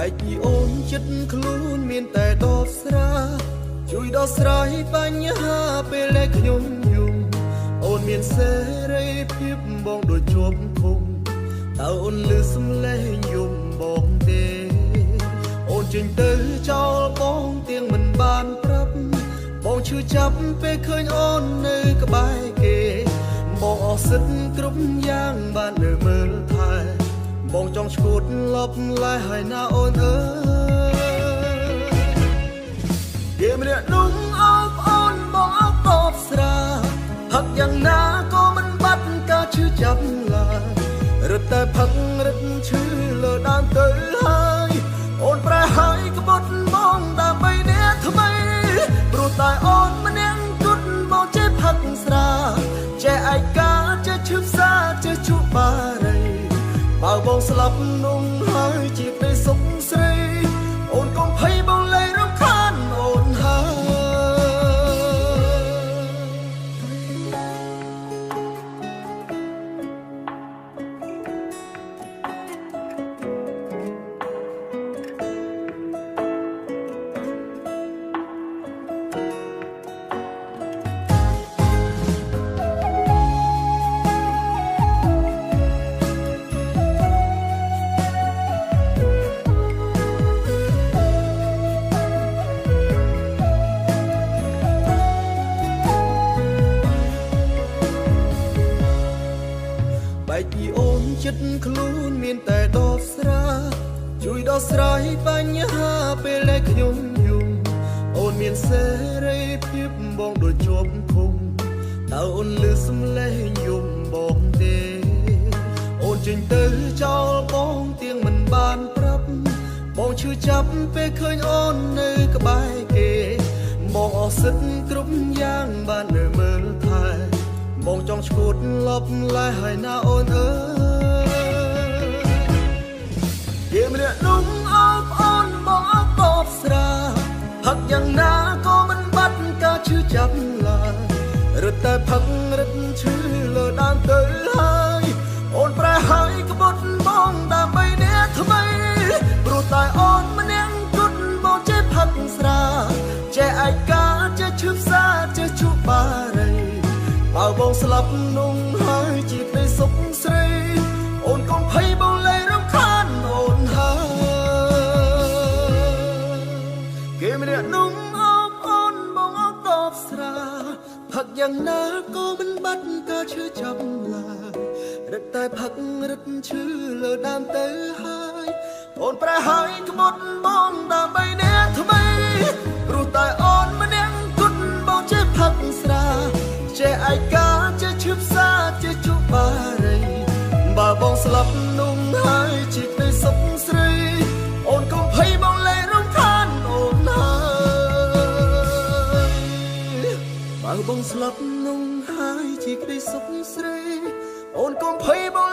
បែកពីអូនចិត្តខ្លួនមានតែដបស្រាជួយដោះស្រាយបញ្ហាពេលដែលខ្ញុំយំអូនមានសេរីភាពបងដូចជាប់ឃុំតើអូនលឺសំឡេងយំបងទេអូនចេញទៅចោលបងទៀងមិនបានប្រាប់បងឈឺចាប់ពេលឃើញអូននៅក្បែរគេបងអស់សិទ្ធគ្រប់យ៉ាងបាននៅមើលថែបងចង់ឈួតលប់ឡាយហើយណាអូនអើយគេម្នាក់នោះអោបអូនបងអោបតបស្រាផឹកយ៉ាងណាក៏មិនបាត់ការឈឺចាប់ឡើយរត់តែផឹករត់ឈឺលើដើមទៅហើយអូនប្រែហើយក្បត់បងដើម្បីអ្នកថ្មីព្រោះតែអូនម្នាក់គត់មកចេះផឹកស្រាចេះឯកាចេះឈឺផ្សាចេះជក់បារីបើបងស្លាប់នោះហើយជាពេលសុខស្រីអូនកុំភ័យបងលែងរំខានអូនហើយបែកពីអូនចិត្តខ្លួនមានតែដបស្រាជួយដោះស្រាយបញ្ហាពេលដែលខ្ញុំយំអូនមានសេរីភាពបងដូចជាប់ឃុំតើអូនលឺសំឡេងយំបងទេអូនចេញទៅចោលបងទៀងមិនបានប្រាប់បងឈឺចាប់ពេលឃើញអូននៅក្បែរគេបងអស់សិទ្ធគ្រប់យ៉ាងបាននៅមើលថែបងចង់ឈួតលប់ឡាយហើយណាអូនអើយគេម្នាក់នោះអោបអូនបងអោបតបស្រាផឹកយ៉ាងណាក៏មិនបាត់ការឈឺចាប់ឡើយរត់តែផឹករត់ឈឺលើដើមទៅហើយអូនប្រែហើយក្បត់បងដើម្បីអ្នកថ្មីព្រោះតែអូនម្នាក់គត់បងចេះផឹកស្រាចេះឯកាចេះឈឺផ្សាចេះជក់បារីបើបងស្លាប់នោះហើយជាពេលសុខស្រីអូនកុំភ័យបងលែងរំខានអូនហើយគេម្នាក់នោះអោបអូនបងអោបតបស្រាផឹកយ៉ាងណាក៏មិនបាត់ការឈឺចាប់ឡើយរត់តែផឹករត់ឈឺលើដើមទៅហើយអូនប្រែហើយក្បត់បងដើម្បីអ្នកថ្មីព្រោះតែអូនម្នាក់គត់បងចេះផឹកស្រាចេះឯកាចេះឈឺផ្សាចេះជក់បារីបើបងស្លាប់នោះហើយជាពេលសុខស្រីអូនកុំភ័យបងលែងរំខានអូនហើយបើបងស្លាប់នោះហើយជាពេលសុខស្រីអូនកុំភ័យបង